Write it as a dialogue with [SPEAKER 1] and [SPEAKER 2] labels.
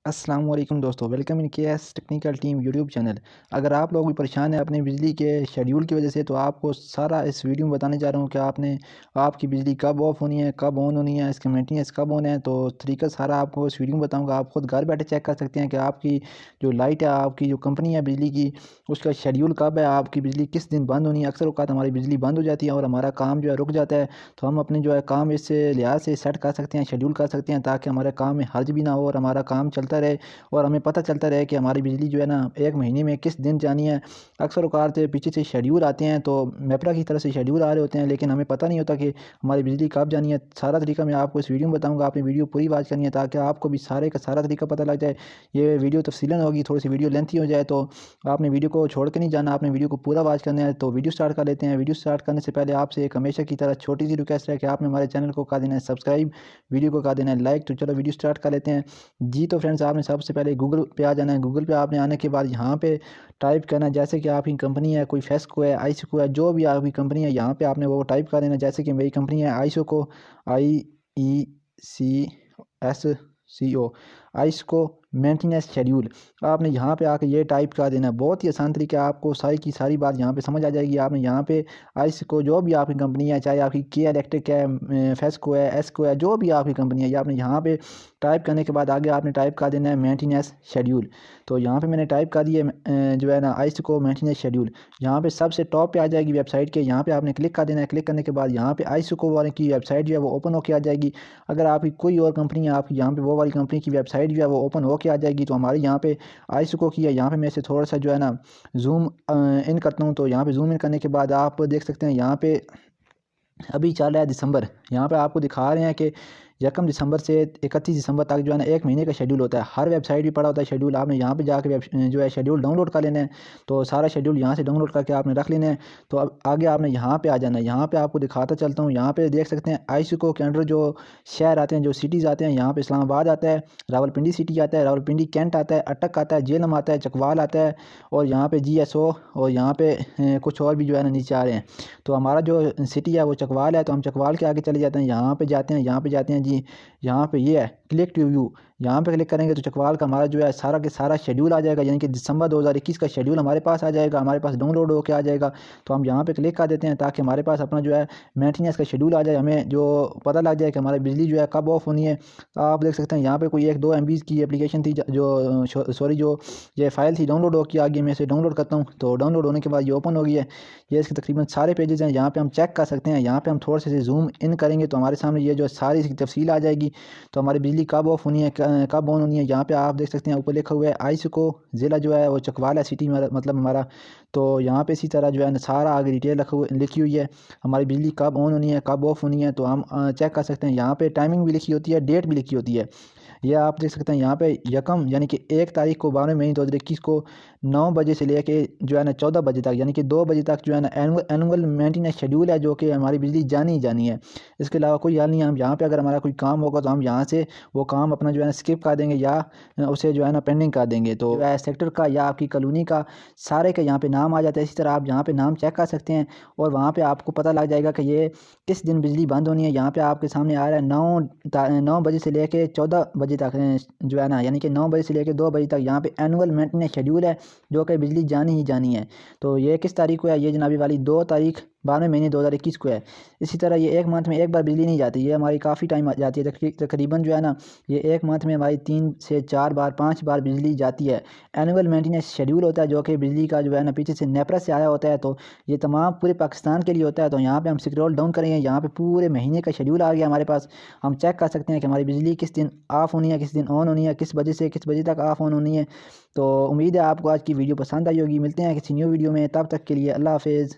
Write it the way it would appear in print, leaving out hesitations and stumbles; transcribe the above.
[SPEAKER 1] السلام علیکم دوستو، ویلکم ان کے S technical team YouTube channel. اگر آپ لوگ بھی پریشان ہیں اپنی بجلی کے شیڈیول کی وجہ سے تو آپ کو سارا اس ویڈیو میں بتانے جا رہا ہوں کہ آپ کی بجلی کب آف ہونی ہے، کب آن ہونی ہے، اس کے مینٹیننس کب ہونا ہے۔ تو طریقہ سارا آپ کو اس ویڈیو میں بتاؤں گا۔ آپ خود گھر بیٹھے چیک کر سکتے ہیں کہ آپ کی جو لائٹ ہے، آپ کی جو کمپنی ہے بجلی کی، اس کا شیڈیول کب ہے، آپ کی بجلی کس دن بند ہونی ہے۔ اکثر اوقات ہماری بجلی بند ہو جاتی ہے اور ہمارا کام جو ہے رک جاتا ہے، تو ہم اپنے جو ہے کام اس سے لحاظ سے سیٹ کر سکتے ہیں، شیڈیول کر سکتے ہیں، تاکہ ہمارے کام میں حرج بھی نہ ہو اور ہمارا کام چلتا رہے اور ہمیں پتہ چلتا رہے کہ ہماری بجلی جو ہے نا ایک مہینے میں کس دن جانی ہے۔ اکثر اوقات پیچھے سے شیڈیول آتے ہیں، تو میپرا کی طرف سے شیڈیول آ رہے ہوتے ہیں، لیکن ہمیں پتہ نہیں ہوتا کہ ہماری بجلی کب جانی ہے۔ سارا طریقہ میں آپ کو اس ویڈیو میں بتاؤں گا، آپ نے ویڈیو پوری واچ کرنی ہے تاکہ آپ کو بھی سارے کا سارا طریقہ پتہ لگ جائے۔ یہ ویڈیو تفصیلاً ہوگی، تھوڑی سی ویڈیو لینتھی ہو جائے تو آپ نے ویڈیو کو چھوڑ کے نہیں جانا، آپ نے ویڈیو کو پورا واچ کرنا ہے۔ تو ویڈیو سٹارٹ کر لیتے ہیں۔ ویڈیو سٹارٹ کرنے سے پہلے آپ سے ایک ہمیشہ کی طرح چھوٹی سی ریکویسٹ ہے کہ آپ نے ہمارے چینل کو کر دینا ہے سبسکرائب، ویڈیو کو کر دینا ہے لائک۔ تو چلو ویڈیو سٹارٹ کر لیتے ہیں جی۔ تو فرینڈز، آپ نے سب سے پہلے گوگل پہ آ جانا ہے۔ گوگل پہ آپ نے آنے کے بعد یہاں پہ ٹائپ کرنا ہے، جیسے کہ آپ کی کمپنی ہے، کوئی فیسکو ہے، iesco ہے، جو بھی آپ کی کمپنی ہے، یہاں پہ آپ نے وہ ٹائپ کر دینا ہے۔ جیسے کہ میری کمپنی ہے iesco، iesco مینٹیننس شیڈیول۔ آپ نے یہاں پہ آ کے یہ ٹائپ کر دینا ہے۔ بہت ہی آسان طریقہ ہے، آپ کو ساری کی ساری بات یہاں پہ سمجھ آ جائے گی۔ آپ نے یہاں پہ iesco جو بھی آپ کی کمپنی ہے، چاہے آپ کی کے الیکٹرک ہے، فیسکو ہے، ایسکو ہے، جو بھی آپ کی کمپنی ہے، یہ آپ نے یہاں پہ ٹائپ کرنے کے بعد آگے آپ نے ٹائپ کر دینا ہے مینٹیننس شیڈیول۔ تو یہاں پہ میں نے ٹائپ کر دی ہے جو ہے نا iesco مینٹیننس شیڈیول۔ یہاں پہ سب سے ٹاپ پہ آ جائے گی ویب سائٹ کے، یہاں پہ آپ نے کلک کر دینا ہے۔ کلک کرنے کے بعد یہاں پہ iesco والے کی ویب سائٹ جو ہے وہ اوپن ہو کے آ جائے گی۔ اگر آپ کی کوئی اور کمپنی ہے، آپ کی یہاں پہ وہ والی کمپنی کی ویب سائٹ جو ہے وہ اوپن ہو کے آ جائے گی۔ تو ہماری یہاں پہ iesco کی ہے، یہاں پہ میں سے تھوڑا سا جو ہے نا زوم ان کرتا ہوں۔ تو یہاں پہ زوم ان کرنے کے بعد آپ دیکھ سکتے ہیں یہاں پہ ابھی چل رہا ہے دسمبر۔ یہاں پہ آپ کو دکھا رہے ہیں کہ 1 دسمبر سے 31 دسمبر تک جو ہے نا ایک مہینے کا شیڈیول ہوتا ہے۔ ہر ویب سائٹ بھی پڑا ہوتا ہے شیڈیول۔ آپ نے یہاں پہ جا کے جو ہے شیڈیول ڈاؤن لوڈ کر لینا ہے۔ تو سارا شیڈیول یہاں سے ڈاؤن لوڈ کر کے آپ نے رکھ لینا ہے۔ تو اب آگے آپ نے یہاں پہ آ جانا ہے۔ یہاں پہ آپ کو دکھاتا چلتا ہوں، یہاں پہ دیکھ سکتے ہیں iesco کے انڈر جو شہر آتے ہیں، جو سٹیز آتے ہیں، یہاں پہ اسلام آباد آتا ہے، راولپنڈی سٹی آتا ہے، راولپنڈی کینٹ آتا ہے، اٹک آتا ہے، جہلم آتا ہے، چکوال آتا ہے، اور یہاں پہ GSO، اور یہاں پہ کچھ اور بھی جو ہے نا نیچے آ رہے ہیں۔ تو ہمارا جو سٹی ہے وہ چکوال ہے، تو ہم چکوال کے آگے چلے جاتے ہیں۔ یہاں پہ جاتے ہیں جی، یہاں پہ یہ ہے کلک ٹو ویو۔ یہاں پہ کلک کریں گے تو چکوال کا ہمارا جو ہے سارا کے سارا شیڈیول آ جائے گا، یعنی کہ دسمبر 2021 کا شیڈیول ہمارے پاس آ جائے گا، ہمارے پاس ڈاؤن لوڈ ہو کے آ جائے گا۔ تو ہم یہاں پہ کلک کر دیتے ہیں تاکہ ہمارے پاس اپنا جو ہے مینٹیننس کا شیڈیول آ جائے، ہمیں جو پتہ لگ جائے کہ ہماری بجلی جو ہے کب آف ہونی ہے۔ آپ دیکھ سکتے ہیں یہاں پہ کوئی 1-2 MB کی اپلیکیشن تھی، جو یہ فائل تھی ڈاؤن لوڈ ہو کے آگے میں سے ڈاؤن لوڈ کرتا ہوں۔ تو ڈاؤن لوڈ ہونے کے بعد یہ اوپن ہو گئی ہے۔ یہ اس کے تقریباً سارے پیجز ہیں، یہاں پہ ہم چیک کر سکتے ہیں۔ یہاں پہ ہم تھوڑے سے زوم ان کریں گے تو ہمارے سامنے یہ جو ساری اس کی تفصیل آ جائے گی۔ تو ہماری بجلی کب آف ہونی ہے، کب آن ہونی ہے، یہاں پہ آپ دیکھ سکتے ہیں اوپر لکھا ہوا ہے iesco، ضلع جو ہے وہ چکوال ہے، سٹی مطلب ہمارا۔ تو یہاں پہ اسی طرح جو ہے سارا آگے ڈیٹیل لکھی ہوئی ہے، ہماری بجلی کب آن ہونی ہے، کب آف ہونی ہے۔ تو ہم چیک کر سکتے ہیں، یہاں پہ ٹائمنگ بھی لکھی ہوتی ہے، ڈیٹ بھی لکھی ہوتی ہے۔ یہ آپ دیکھ سکتے ہیں یہاں پہ یعنی کہ 1 تاریخ کو 12 مئی 2021 کو 9 بجے سے لے کے جو ہے نا 14 بجے تک، یعنی کہ 2 بجے تک جو ہے نا اینول مینٹیننس شیڈیول ہے، جو کہ ہماری بجلی جانی ہی جانی ہے۔ اس کے علاوہ کوئی حل نہیں ہے۔ ہم یہاں پہ اگر ہمارا کوئی کام ہوگا تو ہم یہاں سے وہ کام اپنا جو ہے نا اسکپ کر دیں گے یا اسے جو ہے نا پینڈنگ کر دیں گے۔ تو جو ہے سیکٹر کا یا آپ کی کالونی کا سارے کے یہاں پہ نام آ جاتا ہے۔ اسی طرح آپ یہاں پہ نام چیک کر سکتے ہیں اور وہاں پہ آپ کو پتہ لگ جائے گا کہ یہ کس دن بجلی بند ہونی ہے۔ یہاں پہ آپ کے سامنے آ رہا ہے 9 بجے سے لے کے 14 بجے تک جو ہے نا، یعنی کہ 9 بجے سے لے کے 2 بجے تک یہاں پہ اینول مینٹیننس شیڈیول ہے، جو کہ بجلی جانی ہی جانی ہے۔ تو یہ کس تاریخ کو ہے؟ یہ جنابی والی 2 تاریخ 12 مئی 2021 کو ہے۔ اسی طرح یہ 1 منتھ میں ایک بار بجلی نہیں جاتی، یہ ہماری کافی ٹائم جاتی ہے، تقریباً جو ہے نا یہ 1 منتھ میں ہماری 3 سے 4 بار 5 بار بجلی جاتی ہے۔ اینول مینٹیننس شیڈیول ہوتا ہے، جو کہ بجلی کا جو ہے نا پیچھے سے نیپرا سے آیا ہوتا ہے۔ تو یہ تمام پورے پاکستان کے لیے ہوتا ہے۔ تو یہاں پہ ہم اسکرول ڈاؤن کریں گے، یہاں پہ پورے مہینے کا شیڈیول آ گیا ہمارے پاس۔ ہم چیک کر سکتے ہیں کہ ہماری بجلی کس دن آف ہونی ہے، کس دن آن ہونی ہے، کس بجے سے کس بجے تک آف آن ہونی ہے۔ تو امید ہے آپ کو آج کی ویڈیو پسند آئی ہوگی۔ ملتے ہیں کسی نیو ویڈیو میں، تب تک کے لیے اللہ حافظ۔